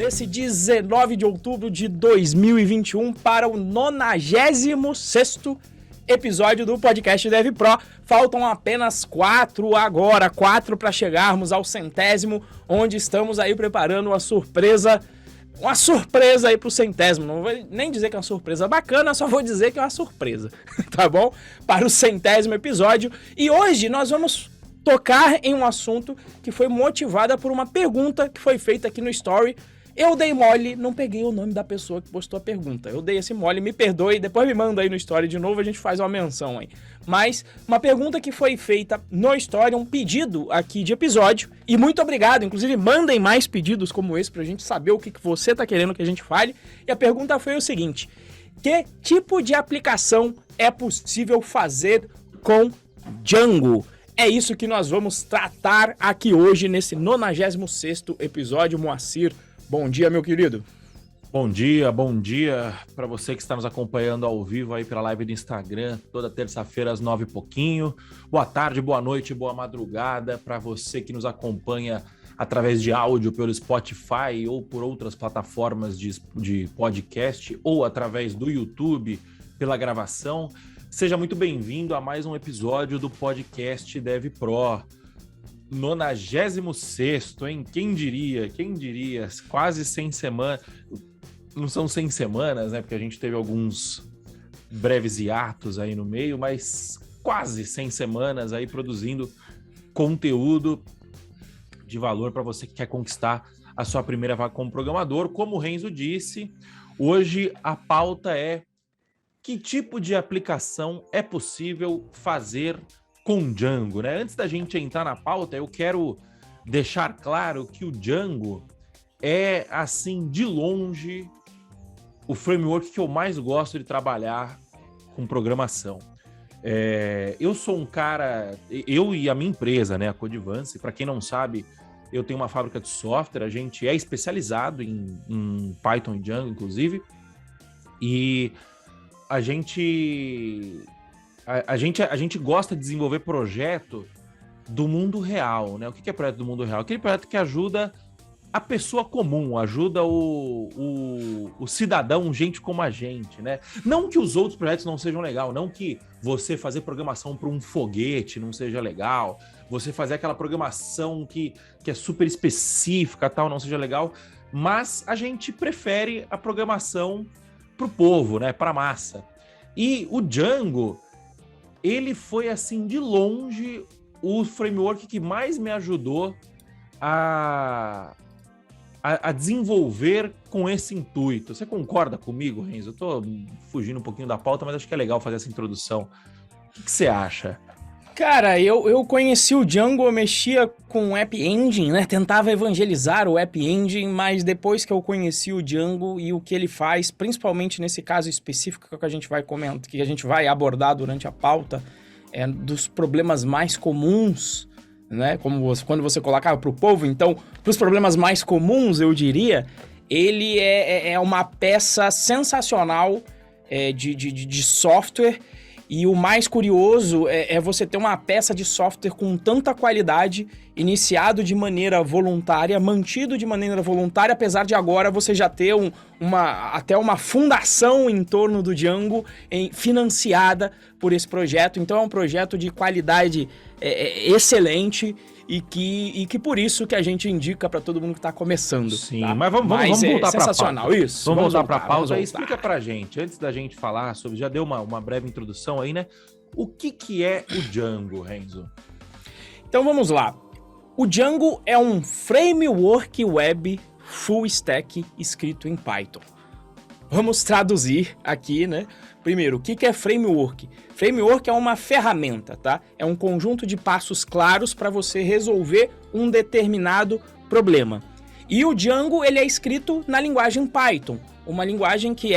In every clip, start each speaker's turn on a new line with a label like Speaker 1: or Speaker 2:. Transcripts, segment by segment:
Speaker 1: desse 19 de outubro de 2021 para o 96º episódio do podcast Dev Pro. Faltam apenas 4 agora, 4 para chegarmos ao 100º, onde estamos aí preparando uma surpresa aí pro 100º. Não vou nem dizer que é uma surpresa bacana, só vou dizer que é uma surpresa, tá bom? Para o 100º episódio. E hoje nós vamos tocar em um assunto que foi motivada por uma pergunta que foi feita aqui no Story. Eu dei mole, não peguei o nome da pessoa que postou a pergunta. Eu dei esse mole, me perdoe, depois me manda aí no Story de novo, a gente faz uma menção aí. Mas uma pergunta que foi feita no Story, um pedido aqui de episódio. E muito obrigado, inclusive mandem mais pedidos como esse pra gente saber o que você tá querendo que a gente fale. E a pergunta foi o seguinte: que tipo de aplicação é possível fazer com Django? É isso que nós vamos tratar aqui hoje nesse 96º episódio. Moacir, bom dia, meu querido.
Speaker 2: Bom dia para você que está nos acompanhando ao vivo aí pela live do Instagram, toda terça-feira às 9 e pouquinho. Boa tarde, boa noite, boa madrugada para você que nos acompanha através de áudio pelo Spotify ou por outras plataformas de podcast ou através do YouTube pela gravação. Seja muito bem-vindo a mais um episódio do podcast Dev Pro. 96º, hein? Quem diria? Quase 100 semanas. Não são 100 semanas, né? Porque a gente teve alguns breves hiatos aí no meio, mas quase 100 semanas aí produzindo conteúdo de valor para você que quer conquistar a sua primeira vaga como programador. Como o Renzo disse, hoje a pauta é: que tipo de aplicação é possível fazer com Django, né? Antes da gente entrar na pauta, eu quero deixar claro que o Django é, assim, de longe, o framework que eu mais gosto de trabalhar com programação. Eu sou um cara, eu e a minha empresa, né, a Codivance, para quem não sabe, eu tenho uma fábrica de software, a gente é especializado em Python e Django, inclusive, e a gente gosta de desenvolver projeto do mundo real, né? O que é projeto do mundo real? Aquele projeto que ajuda a pessoa comum, ajuda o cidadão, gente como a gente, né? Não que os outros projetos não sejam legais, não que você fazer programação para um foguete não seja legal, você fazer aquela programação que é super específica, tal, não seja legal, mas a gente prefere a programação pro povo, né? Pra massa. E o Django, ele foi, assim, de longe, o framework que mais me ajudou a desenvolver com esse intuito. Você concorda comigo, Renzo? Eu tô fugindo um pouquinho da pauta, mas acho que é legal fazer essa introdução. O que você acha?
Speaker 1: Cara, eu conheci o Django, eu mexia com o App Engine, né? Tentava evangelizar o App Engine, mas depois que eu conheci o Django e o que ele faz, principalmente nesse caso específico que a gente vai comentar, que a gente vai abordar durante a pauta, dos problemas mais comuns, né? Quando você colocava para o povo, então, para os problemas mais comuns, eu diria, ele é uma peça sensacional de software. E o mais curioso é você ter uma peça de software com tanta qualidade, iniciado de maneira voluntária, mantido de maneira voluntária, apesar de agora você já ter até uma fundação em torno do Django financiada por esse projeto. Então é um projeto de qualidade excelente e que por isso que a gente indica para todo mundo que está começando.
Speaker 2: Sim,
Speaker 1: tá?
Speaker 2: mas vamos voltar para a pauta.
Speaker 1: Sensacional, isso.
Speaker 2: Vamos voltar para a pauta. Explica para a gente, antes da gente falar sobre, já deu uma breve introdução aí, né? O que é o Django, Renzo?
Speaker 1: Então vamos lá. O Django é um framework web full stack escrito em Python. Vamos traduzir aqui, né? Primeiro, o que é framework? Framework é uma ferramenta, tá? É um conjunto de passos claros para você resolver um determinado problema. E o Django, ele é escrito na linguagem Python, uma linguagem que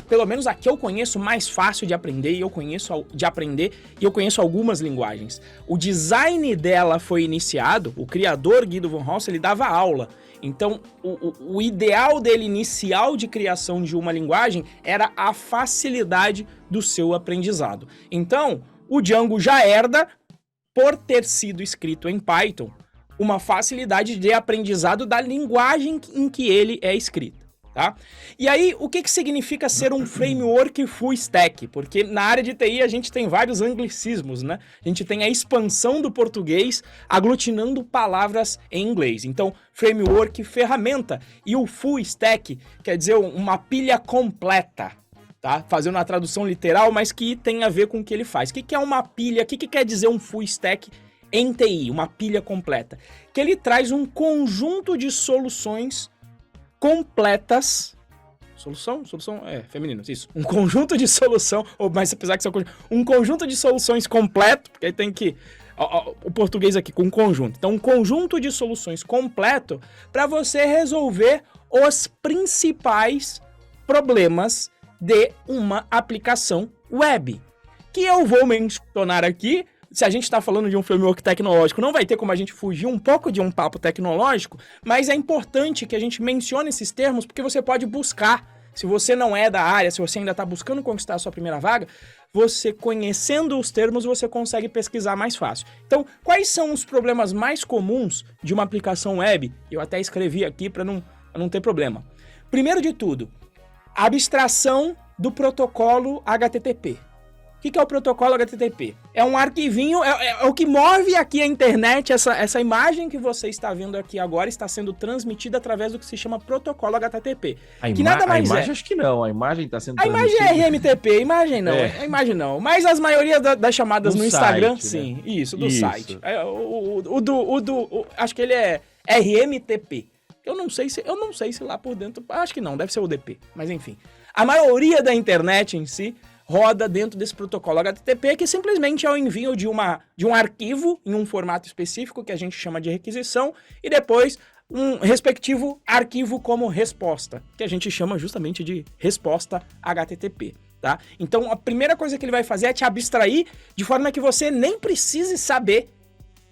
Speaker 1: pelo menos a que eu conheço, mais fácil de aprender, e eu conheço algumas linguagens. O design dela foi iniciado, o criador Guido von Holst, ele dava aula. Então, o ideal dele inicial de criação de uma linguagem era a facilidade do seu aprendizado. Então, o Django já herda, por ter sido escrito em Python, uma facilidade de aprendizado da linguagem em que ele é escrito. Tá? E aí, o que significa ser um framework full stack? Porque na área de TI a gente tem vários anglicismos, né? A gente tem a expansão do português aglutinando palavras em inglês. Então, framework, ferramenta, e o full stack quer dizer uma pilha completa, tá? Fazendo uma tradução literal, mas que tem a ver com o que ele faz. O que é uma pilha? O que quer dizer um full stack em TI? Uma pilha completa. Que ele traz um conjunto de soluções completas. Solução é feminino, isso. Um conjunto de solução, ou mais apesar que seja um conjunto de soluções completo, porque aí tem que o português aqui com conjunto. Então, um conjunto de soluções completo para você resolver os principais problemas de uma aplicação web, que eu vou mencionar aqui. Se a gente está falando de um framework tecnológico, não vai ter como a gente fugir um pouco de um papo tecnológico, mas é importante que a gente mencione esses termos, porque você pode buscar. Se você não é da área, se você ainda está buscando conquistar a sua primeira vaga, você conhecendo os termos, você consegue pesquisar mais fácil. Então, quais são os problemas mais comuns de uma aplicação web? Eu até escrevi aqui para não ter problema. Primeiro de tudo, abstração do protocolo HTTP. O que é o protocolo HTTP? É um arquivinho, é o que move aqui a internet. Essa imagem que você está vendo aqui agora está sendo transmitida através do que se chama protocolo HTTP. Que nada mais
Speaker 2: a imagem acho que não, a imagem está sendo transmitida.
Speaker 1: A imagem é RMTP, a imagem não, a imagem não. Mas as maioria das chamadas no Instagram,
Speaker 2: site,
Speaker 1: sim,
Speaker 2: né?
Speaker 1: Isso, do site. Acho que ele é RMTP. Eu não sei se lá por dentro, acho que não, deve ser o DP, mas enfim. A maioria da internet em si roda dentro desse protocolo HTTP, que simplesmente é o envio de um arquivo em um formato específico que a gente chama de requisição, e depois um respectivo arquivo como resposta, que a gente chama justamente de resposta HTTP, tá? Então, a primeira coisa que ele vai fazer é te abstrair de forma que você nem precise saber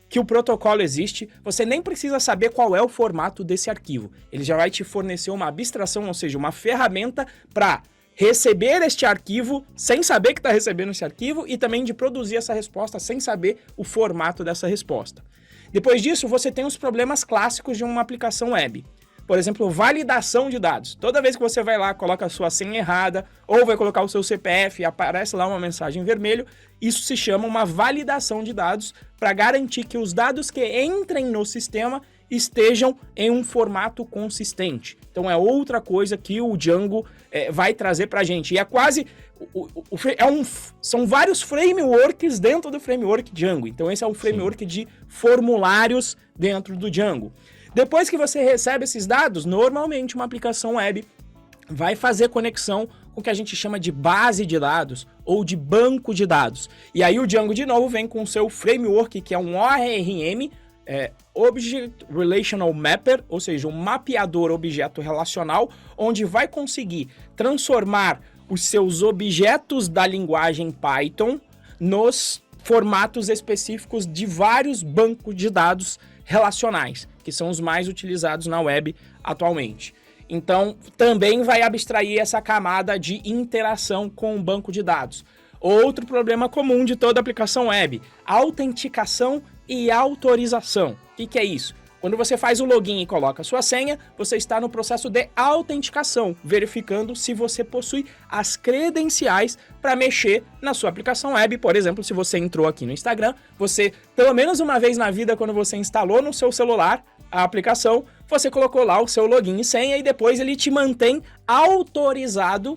Speaker 1: que o protocolo existe, você nem precisa saber qual é o formato desse arquivo. Ele já vai te fornecer uma abstração, ou seja, uma ferramenta para receber este arquivo sem saber que está recebendo esse arquivo e também de produzir essa resposta sem saber o formato dessa resposta. Depois disso, você tem os problemas clássicos de uma aplicação web. Por exemplo, validação de dados. Toda vez que você vai lá, coloca a sua senha errada ou vai colocar o seu CPF e aparece lá uma mensagem em vermelho, isso se chama uma validação de dados para garantir que os dados que entrem no sistema estejam em um formato consistente. Então é outra coisa que o Django vai trazer para a gente. E é quase... são vários frameworks dentro do framework Django. Então esse é um framework de formulários dentro do Django. Depois que você recebe esses dados, normalmente uma aplicação web vai fazer conexão com o que a gente chama de base de dados ou de banco de dados. E aí o Django, de novo, vem com o seu framework, que é um ORM, Object Relational Mapper, ou seja, um mapeador objeto relacional, onde vai conseguir transformar os seus objetos da linguagem Python nos formatos específicos de vários bancos de dados relacionais, que são os mais utilizados na web atualmente. Então, também vai abstrair essa camada de interação com o banco de dados. Outro problema comum de toda aplicação web, autenticação e autorização. O que é isso? Quando você faz o login e coloca a sua senha, você está no processo de autenticação, verificando se você possui as credenciais para mexer na sua aplicação web. Por exemplo, se você entrou aqui no Instagram, você, pelo menos uma vez na vida, quando você instalou no seu celular a aplicação, você colocou lá o seu login e senha e depois ele te mantém autorizado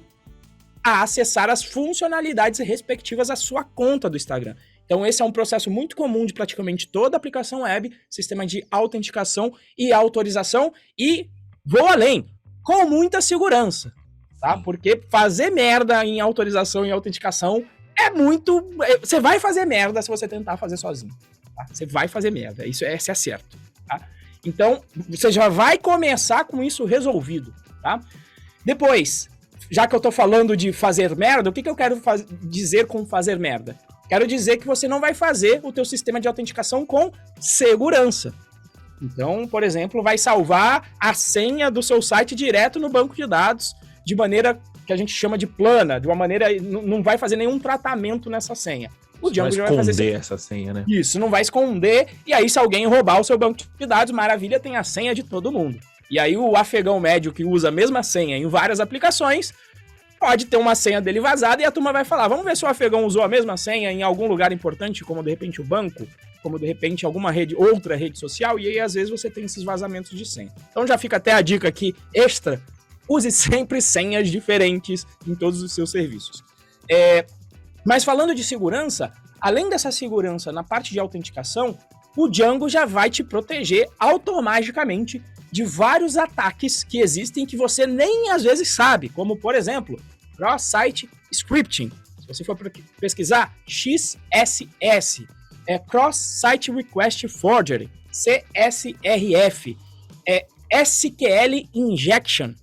Speaker 1: a acessar as funcionalidades respectivas à sua conta do Instagram. Então esse é um processo muito comum de praticamente toda aplicação web, sistema de autenticação e autorização, e vou além, com muita segurança, tá? Porque fazer merda em autorização e autenticação é muito... Você vai fazer merda se você tentar fazer sozinho, tá? Você vai fazer merda, esse é certo, tá? Então você já vai começar com isso resolvido, tá? Depois, já que eu tô falando de fazer merda, o que eu quero dizer com fazer merda? Quero dizer que você não vai fazer o teu sistema de autenticação com segurança. Então, por exemplo, vai salvar a senha do seu site direto no banco de dados, de maneira que a gente chama de plana, de uma maneira... Não vai fazer nenhum tratamento nessa senha. o Django já vai fazer
Speaker 2: esconder essa senha, né?
Speaker 1: Isso, não vai esconder. E aí, se alguém roubar o seu banco de dados, maravilha, tem a senha de todo mundo. E aí, o afegão médio que usa a mesma senha em várias aplicações pode ter uma senha dele vazada e a turma vai falar: vamos ver se o afegão usou a mesma senha em algum lugar importante, como de repente o banco, como de repente alguma outra rede social, e aí às vezes você tem esses vazamentos de senha. Então já fica até a dica aqui extra: use sempre senhas diferentes em todos os seus serviços. Mas falando de segurança, além dessa segurança na parte de autenticação, o Django já vai te proteger automaticamente de vários ataques que existem que você nem às vezes sabe, como por exemplo, Cross-Site Scripting. Se você for pesquisar, XSS, Cross-Site Request Forgery, CSRF, SQL Injection.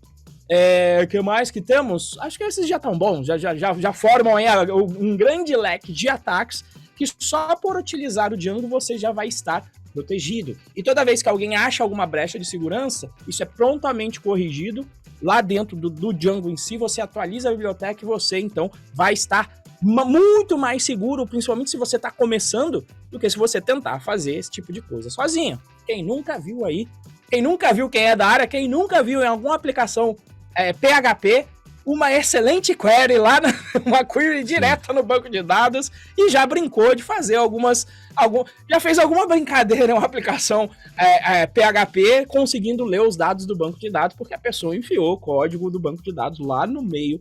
Speaker 1: Que mais que temos? Acho que esses já estão bons, já formam aí um grande leque de ataques que só por utilizar o Django você já vai estar protegido. E toda vez que alguém acha alguma brecha de segurança, isso é prontamente corrigido. Lá dentro do Django em si, você atualiza a biblioteca e você, então, vai estar muito mais seguro, principalmente se você está começando, do que se você tentar fazer esse tipo de coisa sozinho. Quem nunca viu aí, quem é da área, quem nunca viu em alguma aplicação PHP, uma excelente query lá, uma query direta no banco de dados e já brincou de fazer já fez alguma brincadeira em uma aplicação PHP conseguindo ler os dados do banco de dados, porque a pessoa enfiou o código do banco de dados lá no meio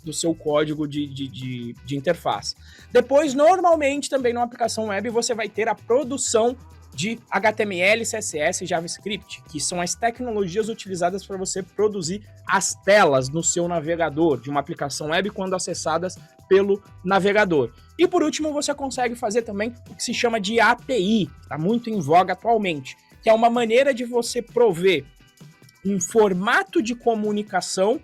Speaker 1: do seu código de interface. Depois, normalmente, também numa aplicação web, você vai ter a produção de HTML, CSS e JavaScript, que são as tecnologias utilizadas para você produzir as telas no seu navegador de uma aplicação web quando acessadas pelo navegador. E por último, você consegue fazer também o que se chama de API, está muito em voga atualmente, que é uma maneira de você prover um formato de comunicação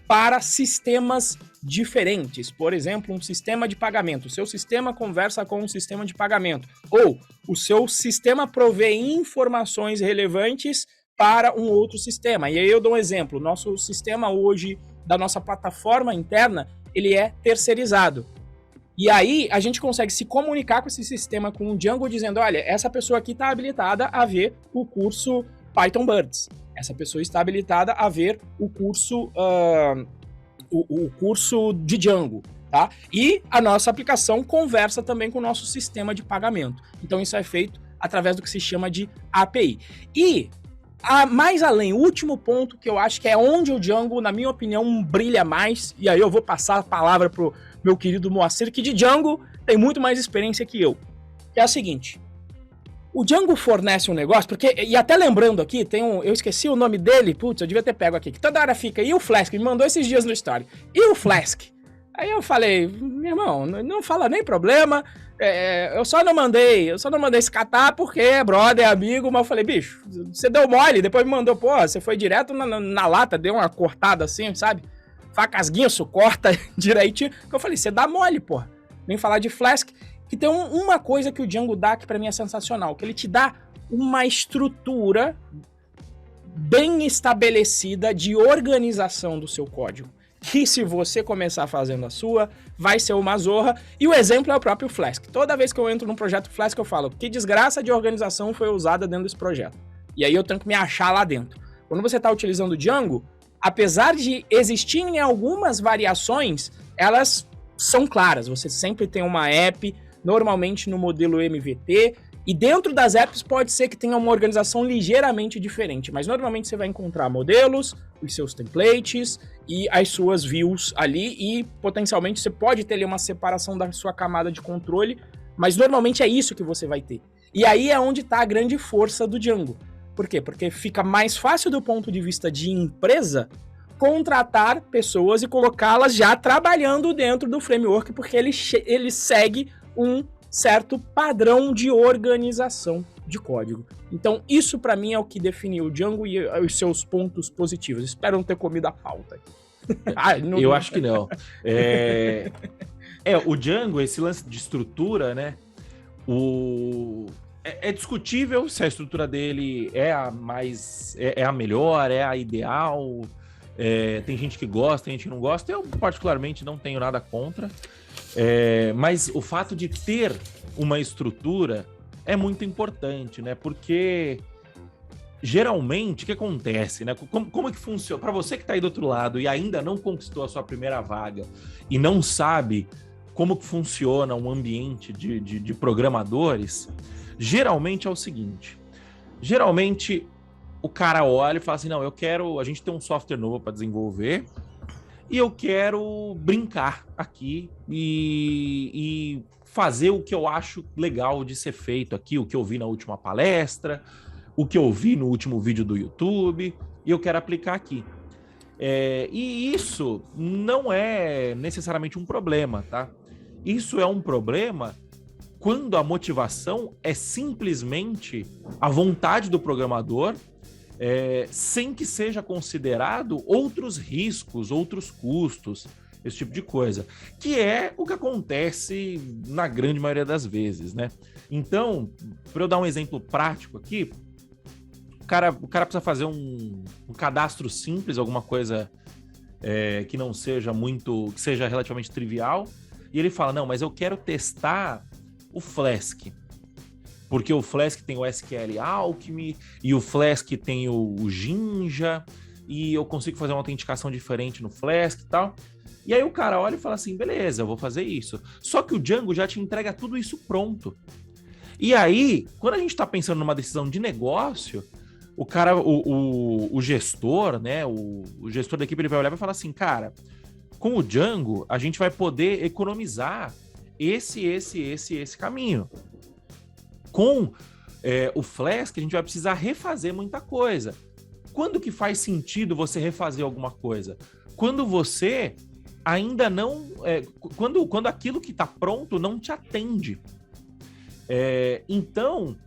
Speaker 1: para sistemas diferentes. Por exemplo, um sistema de pagamento. O seu sistema conversa com um sistema de pagamento. Ou o seu sistema provê informações relevantes para um outro sistema. E aí eu dou um exemplo. Nosso sistema hoje, da nossa plataforma interna, ele é terceirizado. E aí a gente consegue se comunicar com esse sistema, com o Django, dizendo: olha, essa pessoa aqui está habilitada a ver o curso Python Birds. Essa pessoa está habilitada a ver o curso de Django, tá? E a nossa aplicação conversa também com o nosso sistema de pagamento. Então isso é feito através do que se chama de API. E, mais além, o último ponto que eu acho que é onde o Django, na minha opinião, brilha mais, e aí eu vou passar a palavra pro meu querido Moacir, que de Django tem muito mais experiência que eu, que é a seguinte: o Django fornece um negócio, porque, e até lembrando aqui, eu esqueci o nome dele, putz, eu devia ter pego aqui, que toda hora fica, e o Flask, me mandou esses dias no story, e o Flask? Aí eu falei: meu irmão, não fala nem problema, eu só não mandei escatar porque é brother, é amigo, mas eu falei: bicho, você deu mole, depois me mandou, pô, você foi direto na lata, deu uma cortada assim, sabe? Facasguinço, corta direitinho, que eu falei: você dá mole, pô, nem falar de Flask. Que tem uma coisa que o Django dá que pra mim é sensacional, que ele te dá uma estrutura bem estabelecida de organização do seu código, que se você começar fazendo a sua, vai ser uma zorra, e o exemplo é o próprio Flask. Toda vez que eu entro num projeto Flask, eu falo: que desgraça de organização foi usada dentro desse projeto? E aí eu tenho que me achar lá dentro. Quando você está utilizando o Django, apesar de existirem algumas variações, elas são claras. Você sempre tem uma app, normalmente no modelo MVT, e dentro das apps pode ser que tenha uma organização ligeiramente diferente, mas normalmente você vai encontrar modelos, os seus templates e as suas views ali, e potencialmente você pode ter ali uma separação da sua camada de controle, mas normalmente é isso que você vai ter. E aí é onde está a grande força do Django. Por quê? Porque fica mais fácil do ponto de vista de empresa contratar pessoas e colocá-las já trabalhando dentro do framework, porque ele segue um certo padrão de organização de código. Então, isso para mim é o que definiu o Django e os seus pontos positivos. Espero não ter comido a pauta.
Speaker 2: Eu acho que não. O Django, esse lance de estrutura, né? É discutível se a estrutura dele é a melhor, é a ideal. Tem gente que gosta, tem gente que não gosta. Eu, particularmente, não tenho nada contra. Mas o fato de ter uma estrutura é muito importante, né? Porque geralmente o que acontece, né? Como é que funciona? Para você que está aí do outro lado e ainda não conquistou a sua primeira vaga e não sabe como que funciona um ambiente de programadores, geralmente é o seguinte: geralmente o cara olha e fala assim, não, a gente tem um software novo para desenvolver e eu quero brincar aqui e fazer o que eu acho legal de ser feito aqui, o que eu vi na última palestra, o que eu vi no último vídeo do YouTube, e eu quero aplicar aqui. E isso não é necessariamente um problema, tá? Isso é um problema quando a motivação é simplesmente a vontade do programador, sem que seja considerado outros riscos, outros custos, esse tipo de coisa, que é o que acontece na grande maioria das vezes, né? Então, para eu dar um exemplo prático aqui, o cara precisa fazer um cadastro simples, alguma coisa que não seja que seja relativamente trivial, e ele fala, não, mas eu quero testar o Flask, porque o Flask tem o SQL Alchemy, e o Flask tem o Jinja, e eu consigo fazer uma autenticação diferente no Flask e tal. E aí o cara olha e fala assim, beleza, eu vou fazer isso. Só que o Django já te entrega tudo isso pronto. E aí, quando a gente está pensando numa decisão de negócio, o gestor, né, o gestor da equipe, ele vai olhar e vai falar assim, cara, com o Django, a gente vai poder economizar esse caminho. Com o Flask, a gente vai precisar refazer muita coisa. Quando que faz sentido você refazer alguma coisa? Quando você ainda não... quando aquilo que está pronto não te atende. Então,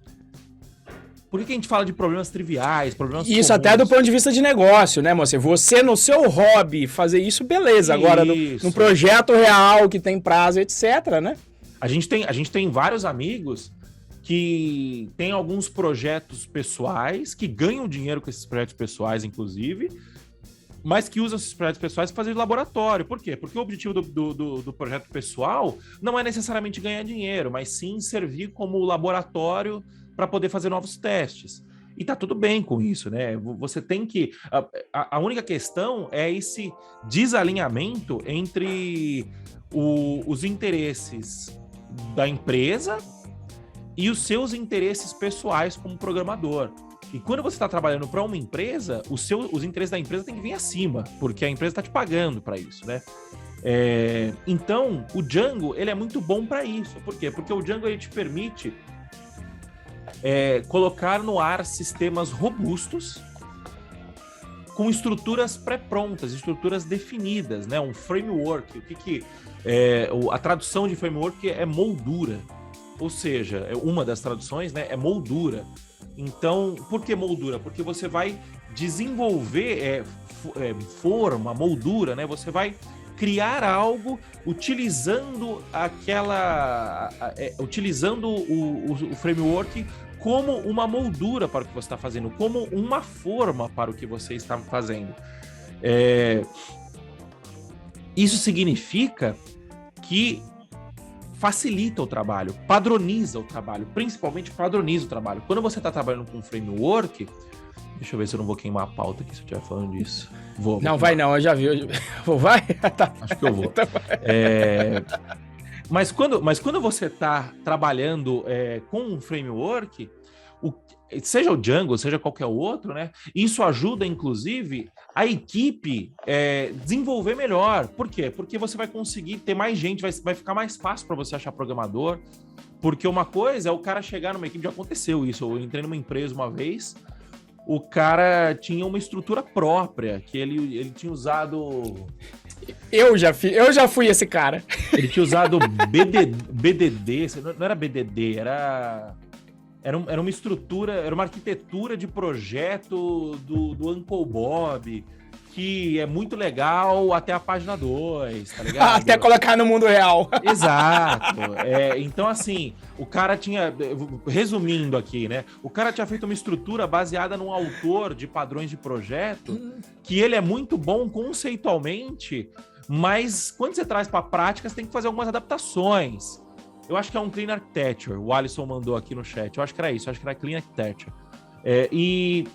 Speaker 2: por que a gente fala de problemas triviais, problemas
Speaker 1: Isso
Speaker 2: comuns?
Speaker 1: Até do ponto de vista de negócio, né, moça? Você no seu hobby fazer isso, beleza. Agora, no projeto real que tem prazo, etc, né?
Speaker 2: A gente tem vários amigos que têm alguns projetos pessoais, que ganham dinheiro com esses projetos pessoais, inclusive, mas que usam esses projetos pessoais para fazer laboratório. Por quê? Porque o objetivo do projeto pessoal não é necessariamente ganhar dinheiro, mas sim servir como laboratório para poder fazer novos testes. E tá tudo bem com isso, né? Você tem que... A única questão é esse desalinhamento entre os interesses da empresa e os seus interesses pessoais como programador. E quando você está trabalhando para uma empresa, os interesses da empresa têm que vir acima, porque a empresa está te pagando para isso, né? Então, o Django, ele é muito bom para isso. Por quê? Porque o Django, ele te permite colocar no ar sistemas robustos com estruturas pré-prontas, estruturas definidas, né? Um framework. A tradução de framework é moldura. Ou seja, uma das traduções, né, é moldura. Então, por que moldura? Porque você vai desenvolver forma, moldura, né? Você vai criar algo utilizando utilizando o framework como uma moldura para o que você está fazendo, como uma forma para o que você está fazendo. Isso significa que facilita o trabalho, padroniza o trabalho, principalmente padroniza o trabalho. Quando você está trabalhando com um framework, deixa eu ver se eu não vou queimar a pauta aqui se eu estiver falando disso.
Speaker 1: Não, vai não, eu já vi. Vai?
Speaker 2: Acho que eu vou. Mas quando você está trabalhando com um framework, seja o Django, seja qualquer outro, né? Isso ajuda, inclusive, a equipe desenvolver melhor. Por quê? Porque você vai conseguir ter mais gente, vai ficar mais fácil para você achar programador. Porque uma coisa é o cara chegar numa equipe, já aconteceu isso. Eu entrei numa empresa uma vez, o cara tinha uma estrutura própria, que ele tinha usado...
Speaker 1: Eu já fui esse cara.
Speaker 2: Ele tinha usado BDD, não era BDD, era uma estrutura, era uma arquitetura de projeto do Uncle Bob, que é muito legal até a página 2, tá ligado?
Speaker 1: Até colocar no mundo real.
Speaker 2: Exato. Então, assim, o cara tinha... Resumindo aqui, né? O cara tinha feito uma estrutura baseada num autor de padrões de projeto, que ele é muito bom conceitualmente, Mas quando você traz para a prática, você tem que fazer algumas adaptações. Eu acho que é um Clean Architecture, o Alisson mandou aqui no chat. Eu acho que era isso, eu acho que era Clean Architecture. E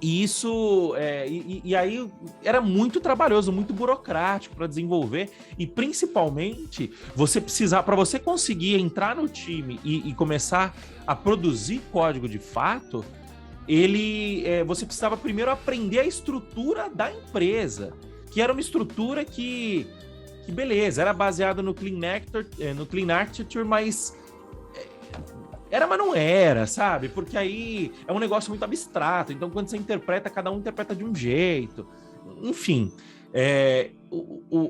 Speaker 2: isso, e aí era muito trabalhoso, muito burocrático para desenvolver, e principalmente você precisar, para você conseguir entrar no time e começar a produzir código de fato, você precisava primeiro aprender a estrutura da empresa, que era uma estrutura que beleza, era baseada no Clean Architecture, mas não era, sabe? Porque aí é um negócio muito abstrato. Então, quando você interpreta, cada um interpreta de um jeito. Enfim,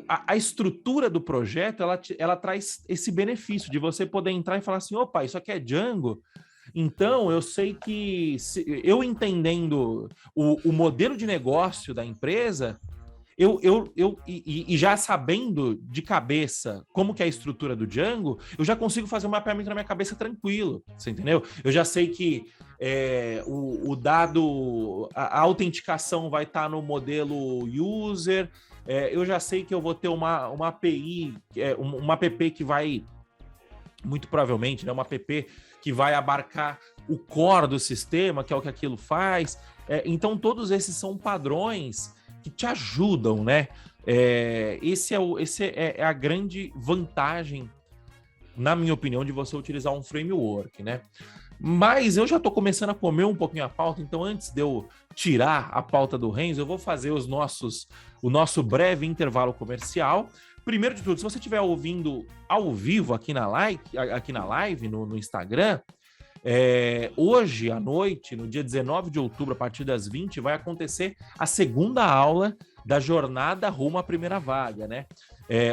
Speaker 2: a estrutura do projeto, ela traz esse benefício de você poder entrar e falar assim, opa, isso aqui é Django. Então, eu sei que eu entendendo o modelo de negócio da empresa, e já sabendo de cabeça como que é a estrutura do Django, eu já consigo fazer um mapeamento na minha cabeça tranquilo, você entendeu? Eu já sei que o dado, a autenticação vai estar no modelo user, eu já sei que eu vou ter uma API, uma app que vai, muito provavelmente, né, uma app que vai abarcar o core do sistema, que é o que aquilo faz. Então, todos esses são padrões que te ajudam, né? Esse é a grande vantagem, na minha opinião, de você utilizar um framework, né? Mas eu já estou começando a comer um pouquinho a pauta, então antes de eu tirar a pauta do Renzo, eu vou fazer o nosso breve intervalo comercial. Primeiro de tudo, se você estiver ouvindo ao vivo aqui na live, no Instagram, hoje à noite, no dia 19 de outubro, a partir das 20, vai acontecer a segunda aula da Jornada Rumo à Primeira Vaga, né?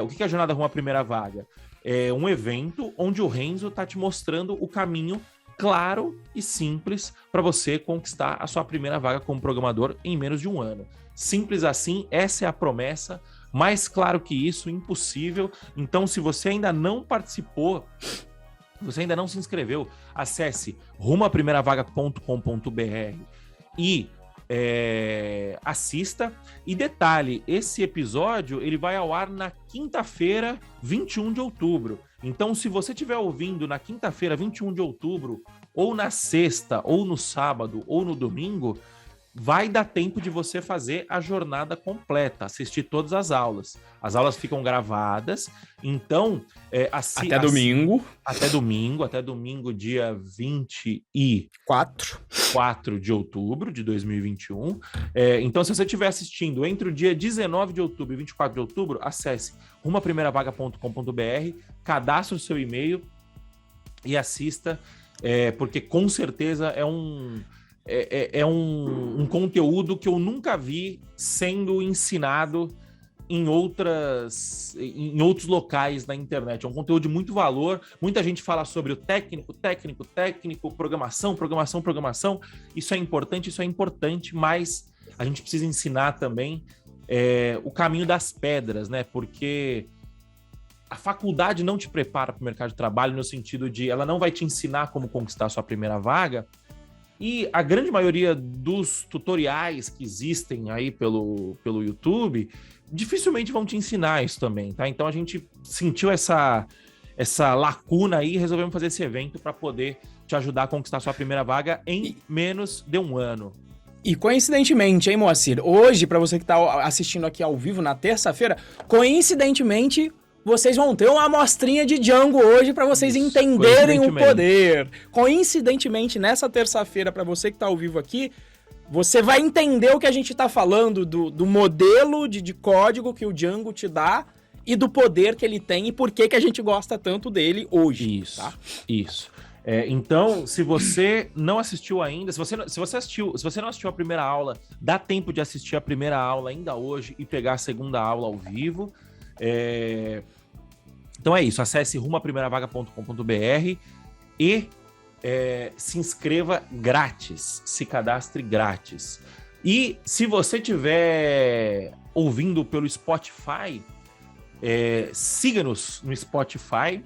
Speaker 2: O que é a Jornada Rumo à Primeira Vaga? É um evento onde o Renzo está te mostrando o caminho claro e simples para você conquistar a sua primeira vaga como programador em menos de um ano. Simples assim, essa é a promessa. Mais claro que isso, impossível. Então, se você ainda não participou, você ainda não se inscreveu, acesse rumoaprimeiravaga.com.br e assista. E detalhe, esse episódio ele vai ao ar na quinta-feira, 21 de outubro. Então, se você estiver ouvindo na quinta-feira, 21 de outubro, ou na sexta, ou no sábado, ou no domingo, vai dar tempo de você fazer a jornada completa, assistir todas as aulas. As aulas ficam gravadas, então...
Speaker 1: até domingo.
Speaker 2: Até domingo, dia 24 de outubro de 2021. Então, se você estiver assistindo entre o dia 19 de outubro e 24 de outubro, acesse rumoaprimeiravaga.com.br, cadastre o seu e-mail e assista, porque com certeza é um conteúdo que eu nunca vi sendo ensinado em outros locais na internet. É um conteúdo de muito valor. Muita gente fala sobre o técnico, programação. Isso é importante, mas a gente precisa ensinar também o caminho das pedras, né? Porque a faculdade não te prepara para o mercado de trabalho no sentido de ela não vai te ensinar como conquistar a sua primeira vaga. E a grande maioria dos tutoriais que existem aí pelo YouTube dificilmente vão te ensinar isso também, tá? Então a gente sentiu essa lacuna aí e resolvemos fazer esse evento para poder te ajudar a conquistar a sua primeira vaga em menos de um ano.
Speaker 1: E coincidentemente, hein, Moacir? Hoje, para você que tá assistindo aqui ao vivo na terça-feira, coincidentemente... vocês vão ter uma amostrinha de Django hoje para vocês entenderem o poder. Coincidentemente, nessa terça-feira, para você que está ao vivo aqui, você vai entender o que a gente está falando do modelo de código que o Django te dá e do poder que ele tem e por que a gente gosta tanto dele hoje.
Speaker 2: Isso, tá? Isso. Então, se você não assistiu ainda, se você não assistiu a primeira aula, dá tempo de assistir a primeira aula ainda hoje e pegar a segunda aula ao vivo. Então é isso, acesse rumoaprimeiravaga.com.br e se inscreva grátis, se cadastre grátis. E se você estiver ouvindo pelo Spotify, siga-nos no Spotify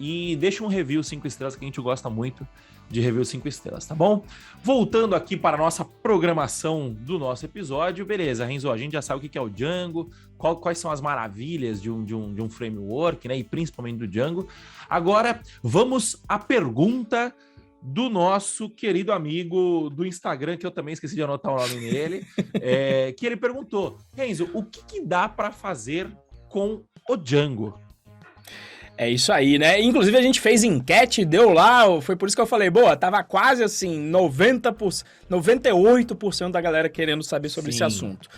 Speaker 2: e deixa um review 5 estrelas que a gente gosta muito de review 5 estrelas, tá bom? Voltando aqui para a nossa programação do nosso episódio, beleza, Renzo, a gente já sabe o que é o Django, quais são as maravilhas de um framework, né, e principalmente do Django. Agora, vamos à pergunta do nosso querido amigo do Instagram, que eu também esqueci de anotar o nome dele, que ele perguntou, Renzo, o que dá para fazer com o Django?
Speaker 1: É isso aí, né? Inclusive a gente fez enquete, deu lá, foi por isso que eu falei, boa, tava quase assim, 98% da galera querendo saber sobre esse assunto.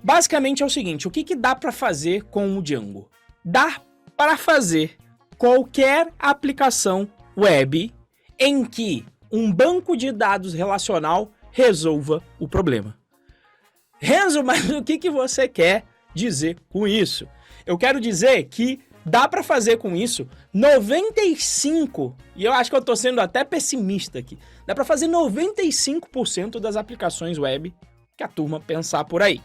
Speaker 1: Basicamente é o seguinte, o que dá para fazer com o Django? Dá para fazer qualquer aplicação web em que um banco de dados relacional resolva o problema. Renzo, mas o que você quer dizer com isso? Eu quero dizer que dá para fazer com isso 95%, e eu acho que eu tô sendo até pessimista aqui, dá para fazer 95% das aplicações web que a turma pensar por aí.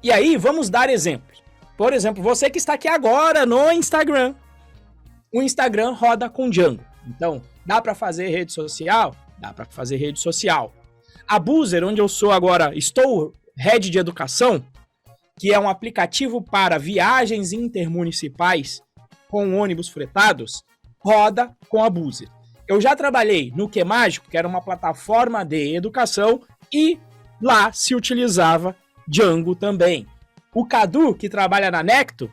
Speaker 1: E aí, vamos dar exemplos. Por exemplo, você que está aqui agora no Instagram, o Instagram roda com Django. Então, dá para fazer rede social? Dá para fazer rede social. A Boozer, onde eu sou agora, estou head de educação, que é um aplicativo para viagens intermunicipais com ônibus fretados, roda com a Boozer. Eu já trabalhei no Que Mágico, que era uma plataforma de educação, e lá se utilizava Django também. O Cadu, que trabalha na Necto,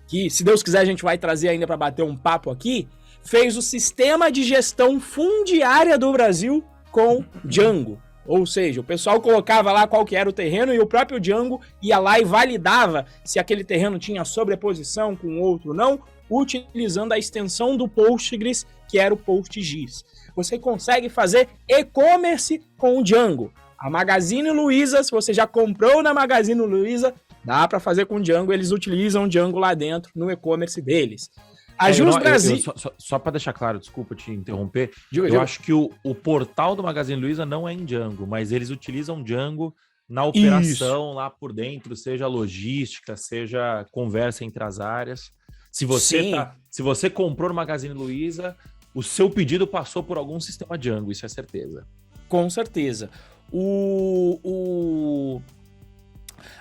Speaker 1: que se Deus quiser a gente vai trazer ainda para bater um papo aqui, fez o sistema de gestão fundiária do Brasil com Django. Ou seja, o pessoal colocava lá qual que era o terreno e o próprio Django ia lá e validava se aquele terreno tinha sobreposição com outro ou não, utilizando a extensão do Postgres, que era o PostGIS. Você consegue fazer e-commerce com o Django. A Magazine Luiza, se você já comprou na Magazine Luiza, dá para fazer com o Django, eles utilizam o Django lá dentro no e-commerce deles. A Jus Brasil...
Speaker 2: Só para deixar claro, desculpa te interromper,
Speaker 1: diga.
Speaker 2: Acho que o portal do Magazine Luiza não é em Django, mas eles utilizam Django na operação lá por dentro, seja logística, seja conversa entre as áreas. Se você comprou no Magazine Luiza, o seu pedido passou por algum sistema Django, isso é certeza.
Speaker 1: Com certeza.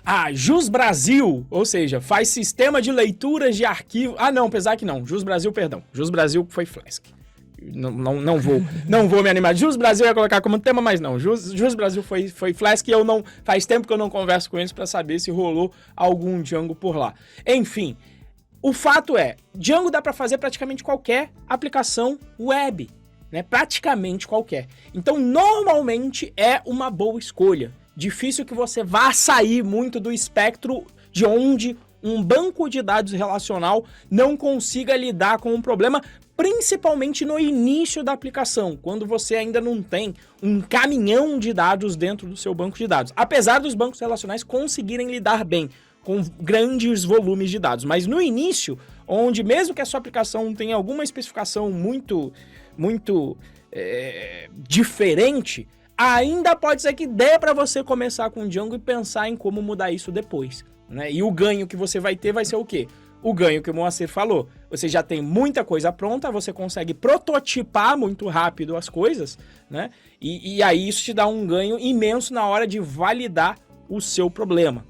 Speaker 1: A Jus Brasil, ou seja, faz sistema de leituras de arquivo... Ah, não, apesar que não. Jus Brasil, perdão. Jus Brasil foi Flask. Não vou me animar. Jus Brasil ia colocar como tema, mas não. Jus Brasil foi Flask e eu não... Faz tempo que eu não converso com eles para saber se rolou algum Django por lá. Enfim, o fato é, Django dá para fazer praticamente qualquer aplicação web, né? Praticamente qualquer. Então, normalmente é uma boa escolha. Difícil que você vá sair muito do espectro de onde um banco de dados relacional não consiga lidar com um problema, principalmente no início da aplicação, quando você ainda não tem um caminhão de dados dentro do seu banco de dados. Apesar dos bancos relacionais conseguirem lidar bem com grandes volumes de dados, mas no início, onde mesmo que a sua aplicação tenha alguma especificação muito diferente, ainda pode ser que dê para você começar com o Django e pensar em como mudar isso depois, né? E o ganho que você vai ter vai ser o quê? O ganho que o Moacir falou. Você já tem muita coisa pronta, você consegue prototipar muito rápido as coisas, né? E aí isso te dá um ganho imenso na hora de validar o seu problema,